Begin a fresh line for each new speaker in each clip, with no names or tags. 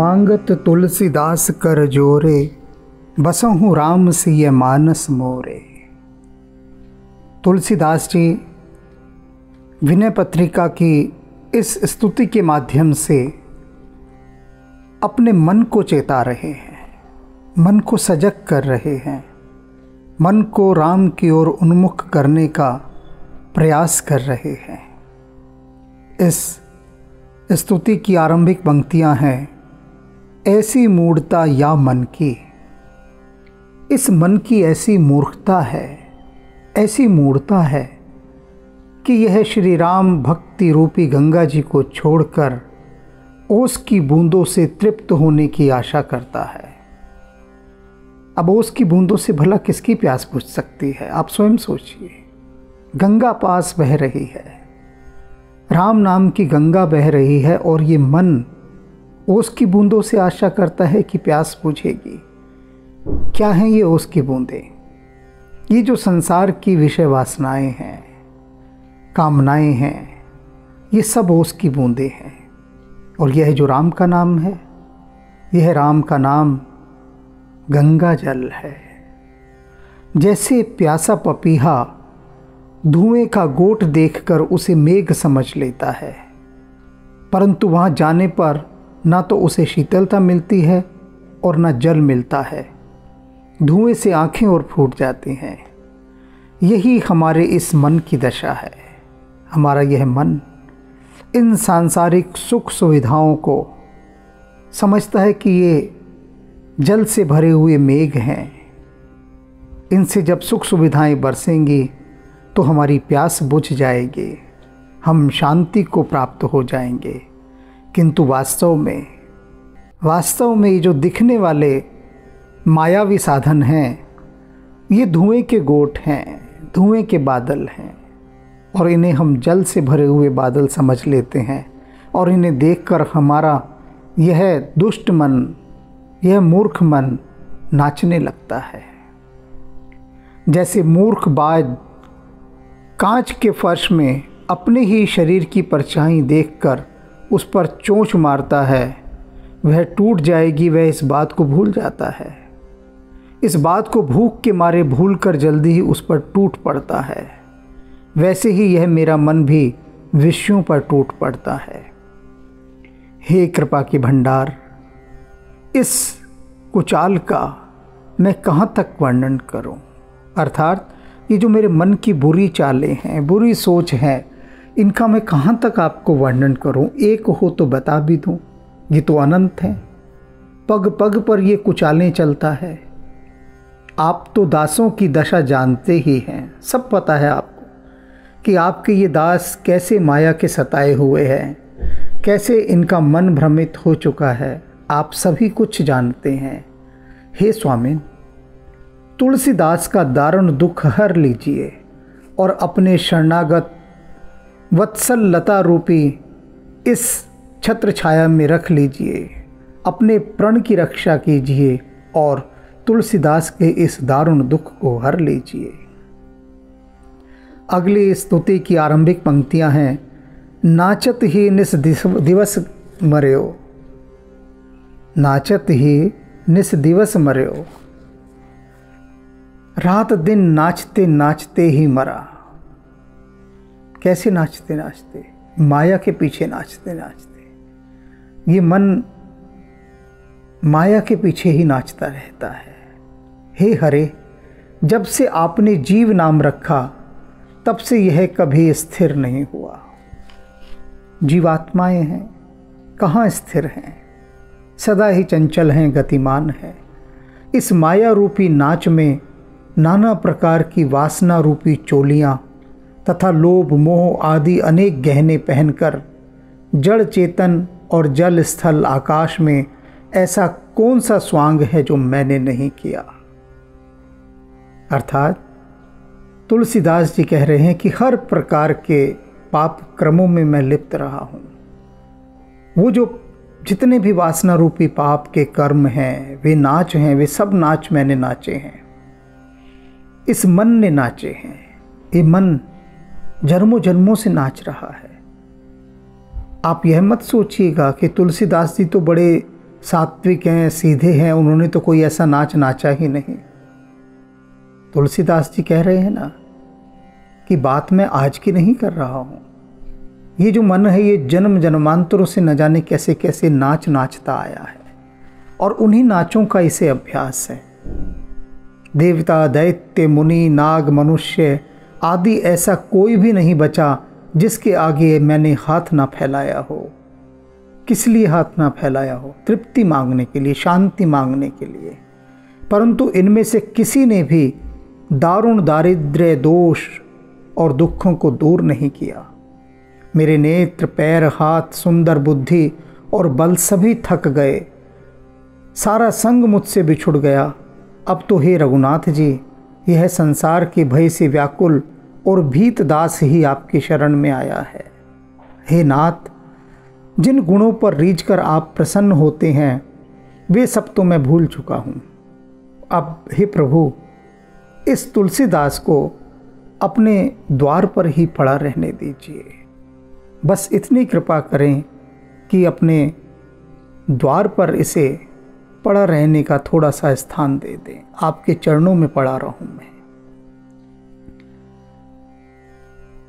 मांगत तुलसीदास कर जोरे, बसहु राम सिय मानस मोरे। तुलसीदास जी विनय पत्रिका की इस स्तुति के माध्यम से अपने मन को चेता रहे हैं, मन को सजग कर रहे हैं, मन को राम की ओर उन्मुख करने का प्रयास कर रहे हैं। इस स्तुति की आरंभिक पंक्तियां हैं, ऐसी मूढ़ता या मन की। इस मन की ऐसी मूर्खता है, ऐसी मूढ़ता है कि यह श्री राम भक्ति रूपी गंगा जी को छोड़कर ओस की बूंदों से तृप्त होने की आशा करता है। अब ओस की बूंदों से भला किसकी प्यास बुझ सकती है? आप स्वयं सोचिए। गंगा पास बह रही है, राम नाम की गंगा बह रही है, और ये मन ओस की बूंदों से आशा करता है कि प्यास बुझेगी। क्या हैं ये ओस की बूंदें? ये जो संसार की विषय वासनाएं हैं, कामनाएं हैं, ये सब ओस की बूंदें हैं। और यह जो राम का नाम है, यह राम का नाम गंगा जल है। जैसे प्यासा पपीहा धुएं का गोट देखकर उसे मेघ समझ लेता है, परंतु वहां जाने पर ना तो उसे शीतलता मिलती है और ना जल मिलता है। धुएं से आंखें और फूट जाती हैं। यही हमारे इस मन की दशा है। हमारा यह मन इन सांसारिक सुख सुविधाओं को समझता है कि ये जल से भरे हुए मेघ हैं, इनसे जब सुख सुविधाएं बरसेंगी तो हमारी प्यास बुझ जाएगी, हम शांति को प्राप्त हो जाएंगे। किंतु वास्तव में ये जो दिखने वाले मायावी साधन हैं, ये धुएं के गोट हैं, धुएं के बादल हैं, और इन्हें हम जल से भरे हुए बादल समझ लेते हैं। और इन्हें देखकर हमारा यह दुष्ट मन, यह मूर्ख मन नाचने लगता है। जैसे मूर्ख बाज कांच के फर्श में अपने ही शरीर की परछाई देखकर उस पर चोंच मारता है, वह टूट जाएगी, वह इस बात को भूल जाता है। इस बात को भूख के मारे भूलकर जल्दी ही उस पर टूट पड़ता है। वैसे ही यह मेरा मन भी विषयों पर टूट पड़ता है। हे कृपा की भंडार, इस कुचाल का मैं कहाँ तक वर्णन करूं? अर्थात ये जो मेरे मन की बुरी चालें हैं, बुरी सोच है, इनका मैं कहाँ तक आपको वर्णन करूं? एक हो तो बता भी दूं, ये तो अनंत है। पग पग पर ये कुचालें चलता है। आप तो दासों की दशा जानते ही हैं, सब पता है आपको कि आपके ये दास कैसे माया के सताए हुए हैं, कैसे इनका मन भ्रमित हो चुका है। आप सभी कुछ जानते हैं। हे स्वामी, तुलसीदास का दारुण दुख हर लीजिए और अपने शरणागत वत्सल लता रूपी इस छत्र छाया में रख लीजिए। अपने प्रण की रक्षा कीजिए और तुलसीदास के इस दारुण दुख को हर लीजिए। अगली स्तुति की आरंभिक पंक्तियां हैं, नाचत ही निस दिवस मर्यो, नाचत ही निस दिवस मर्यो, रात दिन नाचते नाचते ही मरा। कैसे नाचते नाचते? माया के पीछे नाचते नाचते। ये मन माया के पीछे ही नाचता रहता है। हे हरे, जब से आपने जीव नाम रखा तब से यह कभी स्थिर नहीं हुआ। जीवात्माएं हैं, कहाँ स्थिर हैं? सदा ही चंचल हैं, गतिमान हैं। इस माया रूपी नाच में नाना प्रकार की वासना रूपी चोलियाँ तथा लोभ मोह आदि अनेक गहने पहनकर जड़ चेतन और जल स्थल आकाश में ऐसा कौन सा स्वांग है जो मैंने नहीं किया? अर्थात तुलसीदास जी कह रहे हैं कि हर प्रकार के पाप क्रमों में मैं लिप्त रहा हूँ। वो जो जितने भी वासना रूपी पाप के कर्म हैं, वे नाच हैं, वे सब नाच मैंने नाचे हैं। इस मन ने नाचे हैं। ये मन जन्मों जन्मों से नाच रहा है। आप यह मत सोचिएगा कि तुलसीदास जी तो बड़े सात्विक हैं, सीधे हैं, उन्होंने तो कोई ऐसा नाच नाचा ही नहीं। तुलसीदास जी कह रहे हैं ना कि बात मैं आज की नहीं कर रहा हूँ। ये जो मन है ये जन्म जन्मांतरों से न जाने कैसे कैसे नाच नाचता आया है और उन्हीं नाचों का इसे अभ्यास है। देवता, दैत्य, मुनि, नाग, मनुष्य आदि ऐसा कोई भी नहीं बचा जिसके आगे मैंने हाथ ना फैलाया हो। किस लिए हाथ ना फैलाया हो? तृप्ति मांगने के लिए, शांति मांगने के लिए। परंतु इनमें से किसी ने भी दारुण दारिद्र्य, दोष और दुखों को दूर नहीं किया। मेरे नेत्र, पैर, हाथ, सुंदर बुद्धि और बल सभी थक गए। सारा संग मुझसे बिछुड़ गया। अब तो हे रघुनाथ जी, यह संसार के भय से व्याकुल और भीत दास ही आपकी शरण में आया है। हे नाथ, जिन गुणों पर रीझ कर आप प्रसन्न होते हैं वे सब तो मैं भूल चुका हूँ। अब हे प्रभु, इस तुलसीदास को अपने द्वार पर ही पड़ा रहने दीजिए। बस इतनी कृपा करें कि अपने द्वार पर इसे पड़ा रहने का थोड़ा सा स्थान दे दें। आपके चरणों में पड़ा रहूं मैं।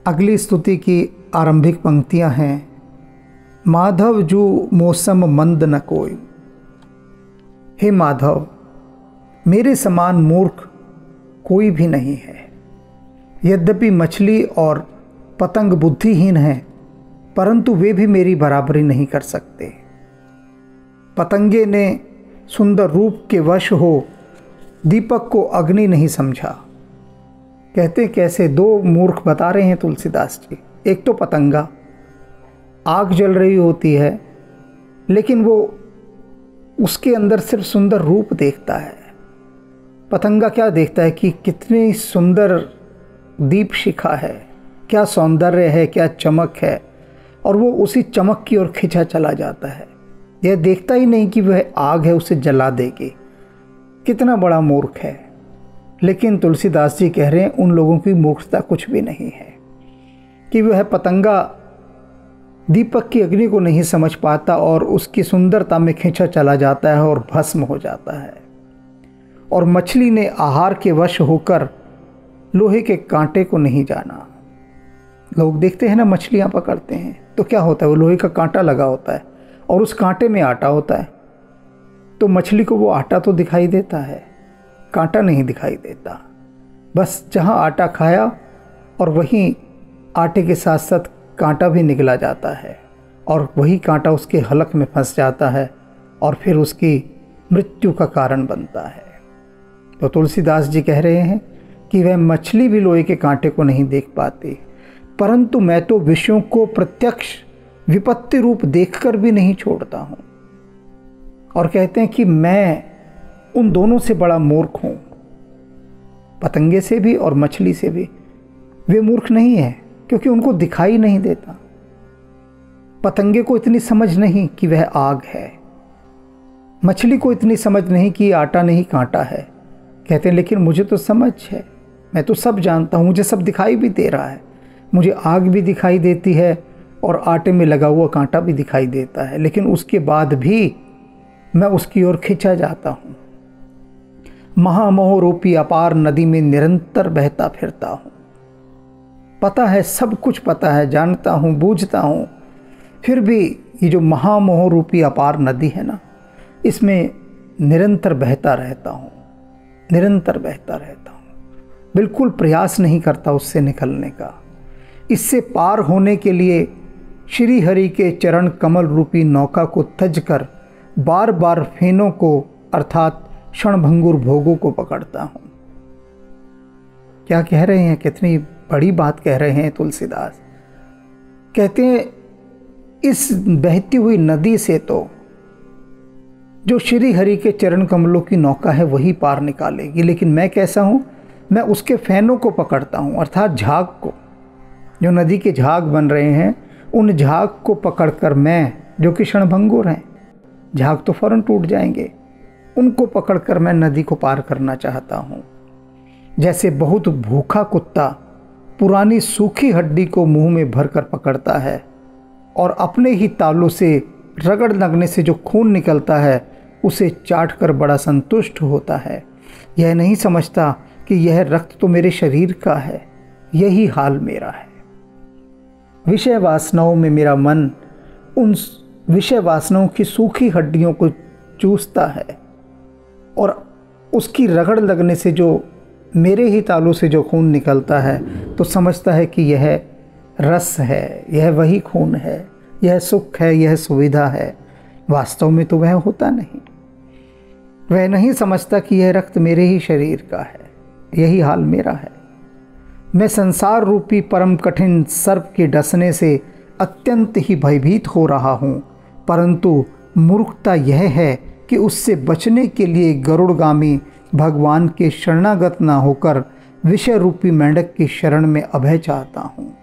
अगली स्तुति की आरंभिक पंक्तियां हैं। माधव जू मौसम मंद न कोई। हे माधव, मेरे समान मूर्ख कोई भी नहीं है। यद्यपि मछली और पतंग बुद्धिहीन हैं, परंतु वे भी मेरी बराबरी नहीं कर सकते। पतंगे ने सुंदर रूप के वश हो दीपक को अग्नि नहीं समझा। कहते कैसे दो मूर्ख बता रहे हैं तुलसीदास जी। एक तो पतंगा, आग जल रही होती है लेकिन वो उसके अंदर सिर्फ सुंदर रूप देखता है। पतंगा क्या देखता है कि कितनी सुंदर दीप शिखा है, क्या सौंदर्य है, क्या चमक है, और वो उसी चमक की ओर खिंचा चला जाता है। यह देखता ही नहीं कि वह आग है, उसे जला देगी। कितना बड़ा मूर्ख है। लेकिन तुलसीदास जी कह रहे हैं उन लोगों की मूर्खता कुछ भी नहीं है कि वह पतंगा दीपक की अग्नि को नहीं समझ पाता और उसकी सुंदरता में खिंचा चला जाता है और भस्म हो जाता है। और मछली ने आहार के वश होकर लोहे के कांटे को नहीं जाना। लोग देखते हैं ना, मछलियां पकड़ते हैं तो क्या होता है, वो लोहे का कांटा लगा होता है और उस कांटे में आटा होता है। तो मछली को वो आटा तो दिखाई देता है, कांटा नहीं दिखाई देता। बस जहाँ आटा खाया और वहीं आटे के साथ साथ कांटा भी निकला जाता है और वही कांटा उसके हलक में फंस जाता है और फिर उसकी मृत्यु का कारण बनता है। तो तुलसीदास जी कह रहे हैं कि वह मछली भी लोहे के कांटे को नहीं देख पाती, परंतु मैं तो विषयों को प्रत्यक्ष विपत्ति रूप देखकर भी नहीं छोड़ता हूँ। और कहते हैं कि मैं उन दोनों से बड़ा मूर्ख हूँ, पतंगे से भी और मछली से भी। वे मूर्ख नहीं है क्योंकि उनको दिखाई नहीं देता। पतंगे को इतनी समझ नहीं कि वह आग है, मछली को इतनी समझ नहीं कि आटा नहीं कांटा है। कहते हैं लेकिन मुझे तो समझ है, मैं तो सब जानता हूँ, मुझे सब दिखाई भी दे रहा है। मुझे आग भी दिखाई देती है और आटे में लगा हुआ कांटा भी दिखाई देता है, लेकिन उसके बाद भी मैं उसकी ओर खिंचा जाता हूँ। महामोह रूपी अपार नदी में निरंतर बहता फिरता हूँ। पता है, सब कुछ पता है, जानता हूँ, बूझता हूँ, फिर भी ये जो महामोह रूपी अपार नदी है ना, इसमें निरंतर बहता रहता हूँ, निरंतर बहता रहता हूँ। बिल्कुल प्रयास नहीं करता उससे निकलने का। इससे पार होने के लिए श्री हरि के चरण कमल रूपी नौका को तज कर बार बार फेनों को अर्थात क्षणभंगुर भोगों को पकड़ता हूँ। क्या कह रहे हैं, कितनी बड़ी बात कह रहे हैं तुलसीदास। कहते हैं इस बहती हुई नदी से तो जो श्री हरि के चरण कमलों की नौका है वही पार निकालेगी, लेकिन मैं कैसा हूँ, मैं उसके फैनों को पकड़ता हूँ अर्थात झाग को। जो नदी के झाग बन रहे हैं उन झाग को पकड़कर मैं, जो कि क्षणभंगुर हैं, झाग तो फौरन टूट जाएंगे, उनको पकड़कर मैं नदी को पार करना चाहता हूँ। जैसे बहुत भूखा कुत्ता पुरानी सूखी हड्डी को मुंह में भरकर पकड़ता है और अपने ही तालों से रगड़ लगने से जो खून निकलता है उसे चाट कर बड़ा संतुष्ट होता है। यह नहीं समझता कि यह रक्त तो मेरे शरीर का है। यही हाल मेरा है। विषय वासनाओं में मेरा मन उन विषय वासनाओं की सूखी हड्डियों को चूसता है और उसकी रगड़ लगने से जो मेरे ही तालू से जो खून निकलता है तो समझता है कि यह रस है, यह वही खून है, यह सुख है, यह सुविधा है। वास्तव में तो वह होता नहीं। वह नहीं समझता कि यह रक्त मेरे ही शरीर का है। यही हाल मेरा है। मैं संसार रूपी परम कठिन सर्प के डसने से अत्यंत ही भयभीत हो रहा हूँ, परंतु मूर्खता यह है कि उससे बचने के लिए गरुड़गामी भगवान के शरणागत न होकर विषय रूपी मेंढक की शरण में अभय चाहता हूँ।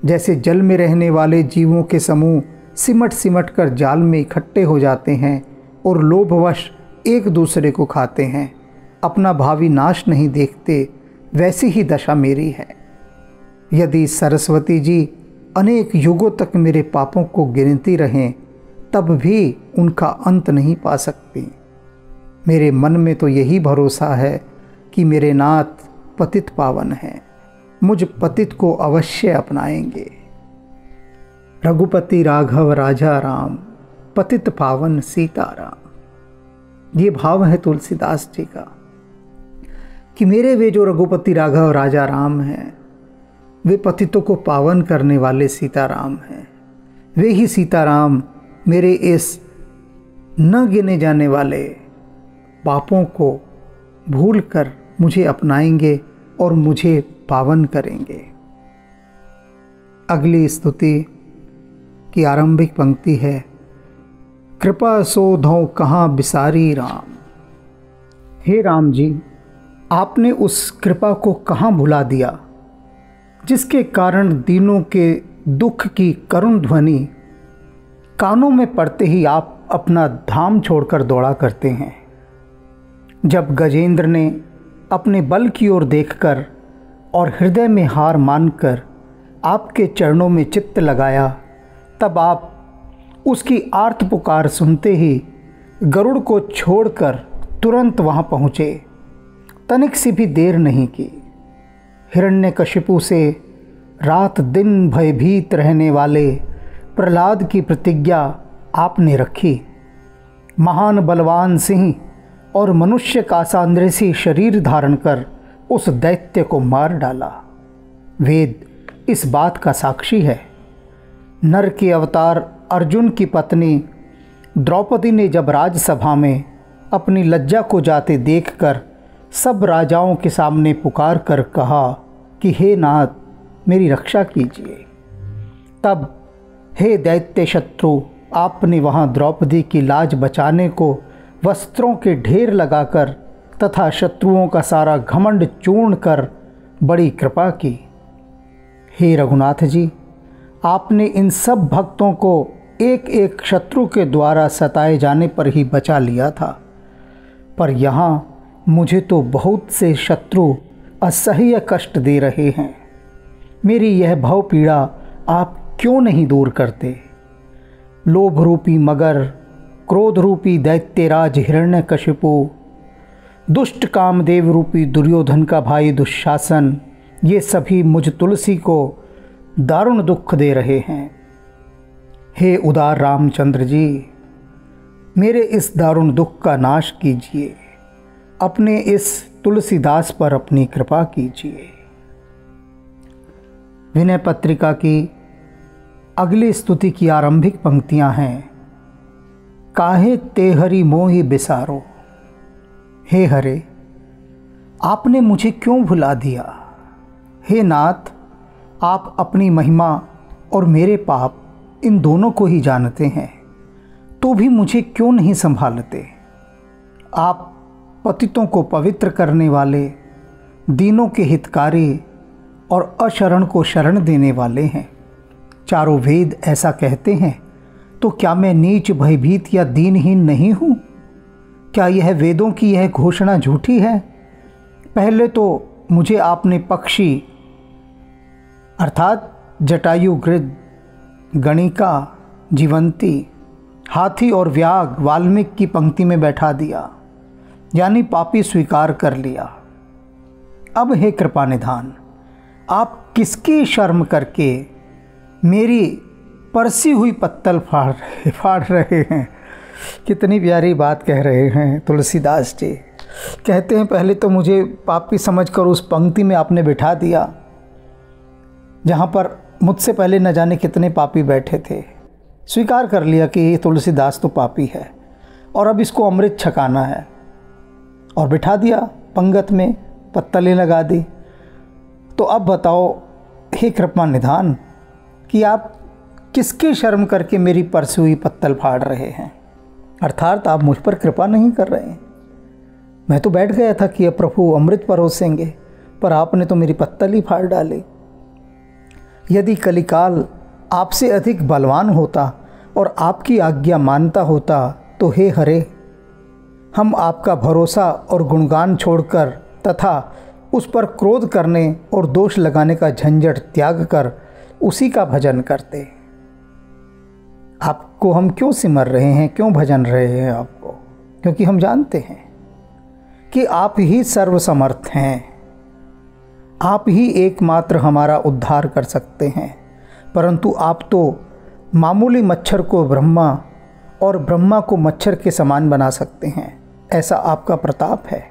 जैसे जल में रहने वाले जीवों के समूह सिमट सिमट कर जाल में इकट्ठे हो जाते हैं और लोभवश एक दूसरे को खाते हैं, अपना भावी नाश नहीं देखते, वैसी ही दशा मेरी है। यदि सरस्वती जी अनेक युगों तक मेरे पापों को गिनती रहें तब भी उनका अंत नहीं पा सकती। मेरे मन में तो यही भरोसा है कि मेरे नाथ पतित पावन हैं, मुझ पतित को अवश्य अपनाएंगे। रघुपति राघव राजा राम, पतित पावन सीताराम। ये भाव है तुलसीदास जी का कि मेरे वे जो रघुपति राघव राजा राम हैं वे पतितों को पावन करने वाले सीताराम हैं। वे ही सीताराम मेरे इस न गिने जाने वाले पापों को भूलकर मुझे अपनाएंगे और मुझे पावन करेंगे। अगली स्तुति की आरंभिक पंक्ति है, कृपा सो धौ कहाँ बिसारी राम। हे राम जी, आपने उस कृपा को कहाँ भुला दिया जिसके कारण दीनों के दुख की करुण ध्वनि कानों में पड़ते ही आप अपना धाम छोड़कर दौड़ा करते हैं। जब गजेंद्र ने अपने बल की ओर देखकर और हृदय में हार मानकर आपके चरणों में चित्त लगाया, तब आप उसकी आर्त पुकार सुनते ही गरुड़ को छोड़कर तुरंत वहां पहुँचे। तनिक सी भी देर नहीं की। हिरण्यकशिपु से रात दिन भयभीत रहने वाले प्रहलाद की प्रतिज्ञा आपने रखी। महान बलवान सिंह और मनुष्य का सांद्रेसी शरीर धारण कर उस दैत्य को मार डाला। वेद इस बात का साक्षी है। नर के अवतार अर्जुन की पत्नी द्रौपदी ने जब राजसभा में अपनी लज्जा को जाते देखकर सब राजाओं के सामने पुकार कर कहा कि हे नाथ, मेरी रक्षा कीजिए, तब हे दैत्य शत्रु, आपने वहाँ द्रौपदी की लाज बचाने को वस्त्रों के ढेर लगाकर तथा शत्रुओं का सारा घमंड चूर्ण कर बड़ी कृपा की। हे रघुनाथ जी, आपने इन सब भक्तों को एक एक शत्रु के द्वारा सताए जाने पर ही बचा लिया था, पर यहाँ मुझे तो बहुत से शत्रु असह्य कष्ट दे रहे हैं। मेरी यह भव पीड़ा आप क्यों नहीं दूर करते? लोभ रूपी मगर, क्रोध रूपी दैत्यराज हिरण्यकशिपु, दुष्ट कामदेव रूपी दुर्योधन का भाई दुशासन, ये सभी मुझ तुलसी को दारुण दुख दे रहे हैं। हे उदार रामचंद्र जी, मेरे इस दारुण दुख का नाश कीजिए। अपने इस तुलसीदास पर अपनी कृपा कीजिए। विनय पत्रिका की अगली स्तुति की आरंभिक पंक्तियां हैं, काहे ते हरि मोहि बिसारो। हे हरे, आपने मुझे क्यों भुला दिया? हे नाथ, आप अपनी महिमा और मेरे पाप इन दोनों को ही जानते हैं, तो भी मुझे क्यों नहीं संभालते? आप पतितों को पवित्र करने वाले, दीनों के हितकारी और अशरण को शरण देने वाले हैं। चारों वेद ऐसा कहते हैं, तो क्या मैं नीच, भयभीत या दीनहीन नहीं हूँ? क्या यह वेदों की यह घोषणा झूठी है? पहले तो मुझे आपने पक्षी अर्थात जटायु, गृध, गणिका, जीवंती, हाथी और व्याग वाल्मीकि की पंक्ति में बैठा दिया, यानी पापी स्वीकार कर लिया। अब हे कृपा निधान, आप किसकी शर्म करके मेरी परसी हुई पत्तल फाड़ रहे हैं। कितनी प्यारी बात कह रहे हैं तुलसीदास जी। कहते हैं पहले तो मुझे पापी समझकर उस पंक्ति में आपने बिठा दिया जहाँ पर मुझसे पहले न जाने कितने पापी बैठे थे। स्वीकार कर लिया कि ये तुलसीदास तो पापी है और अब इसको अमृत छकाना है, और बिठा दिया पंगत में, पत्तलें लगा दी। तो अब बताओ हे कृपा निधान कि आप किसकी शर्म करके मेरी परसी हुई पत्तल फाड़ रहे हैं। अर्थात आप मुझ पर कृपा नहीं कर रहे हैं। मैं तो बैठ गया था कि अब प्रभु अमृत परोसेंगे, पर आपने तो मेरी पत्तल ही फाड़ डाली। यदि कलिकाल आपसे अधिक बलवान होता और आपकी आज्ञा मानता होता तो हे हरे, हम आपका भरोसा और गुणगान छोड़कर तथा उस पर क्रोध करने और दोष लगाने का झंझट त्याग कर उसी का भजन करते। आपको हम क्यों सिमर रहे हैं, क्यों भजन रहे हैं आपको? क्योंकि हम जानते हैं कि आप ही सर्वसमर्थ हैं, आप ही एकमात्र हमारा उद्धार कर सकते हैं। परंतु आप तो मामूली मच्छर को ब्रह्मा और ब्रह्मा को मच्छर के समान बना सकते हैं, ऐसा आपका प्रताप है।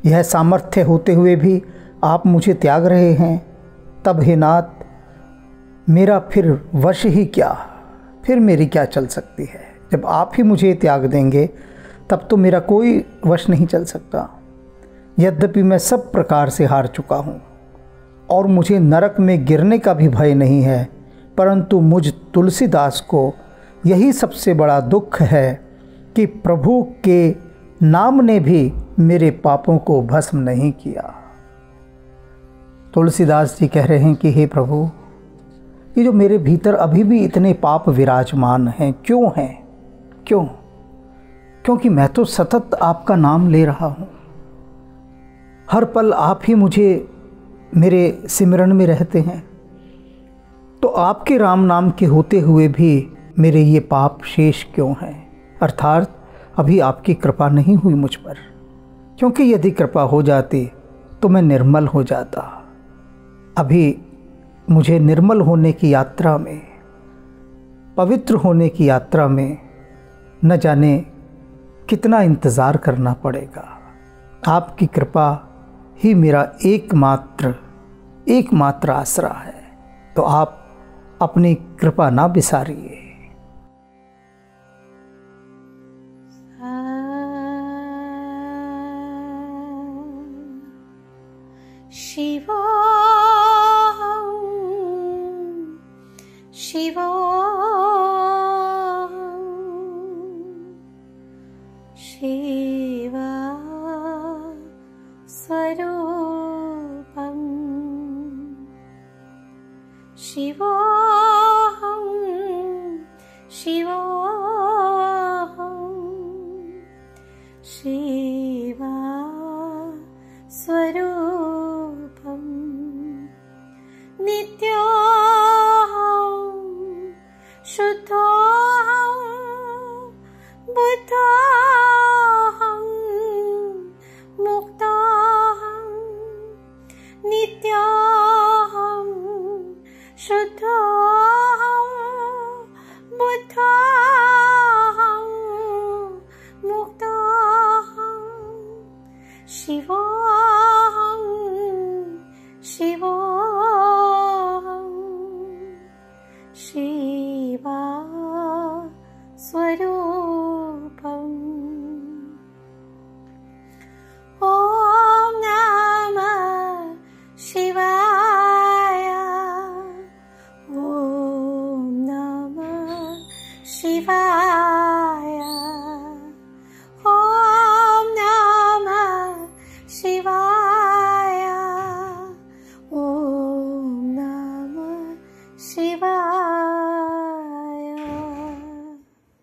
यह सामर्थ्य होते हुए भी आप मुझे त्याग रहे हैं। तब हे नाथ, मेरा फिर वश ही क्या, फिर मेरी क्या चल सकती है? जब आप ही मुझे त्याग देंगे तब तो मेरा कोई वश नहीं चल सकता। यद्यपि मैं सब प्रकार से हार चुका हूँ और मुझे नरक में गिरने का भी भय नहीं है, परंतु मुझ तुलसीदास को यही सबसे बड़ा दुख है कि प्रभु के नाम ने भी मेरे पापों को भस्म नहीं किया। तुलसीदास जी कह रहे हैं कि हे प्रभु, ये जो मेरे भीतर अभी भी इतने पाप विराजमान हैं, क्यों हैं? क्यों? क्योंकि मैं तो सतत आपका नाम ले रहा हूँ। हर पल आप ही मुझे मेरे सिमरन में रहते हैं। तो आपके राम नाम के होते हुए भी मेरे ये पाप शेष क्यों हैं? अर्थात अभी आपकी कृपा नहीं हुई मुझ पर, क्योंकि यदि कृपा हो जाती तो मैं निर्मल हो जाता। अभी मुझे निर्मल होने की यात्रा में, पवित्र होने की यात्रा में न जाने कितना इंतज़ार करना पड़ेगा। आपकी कृपा ही मेरा एकमात्र आसरा है। तो आप अपनी कृपा ना बिसारिए।
शिवा शिवा शिवा स्वरूप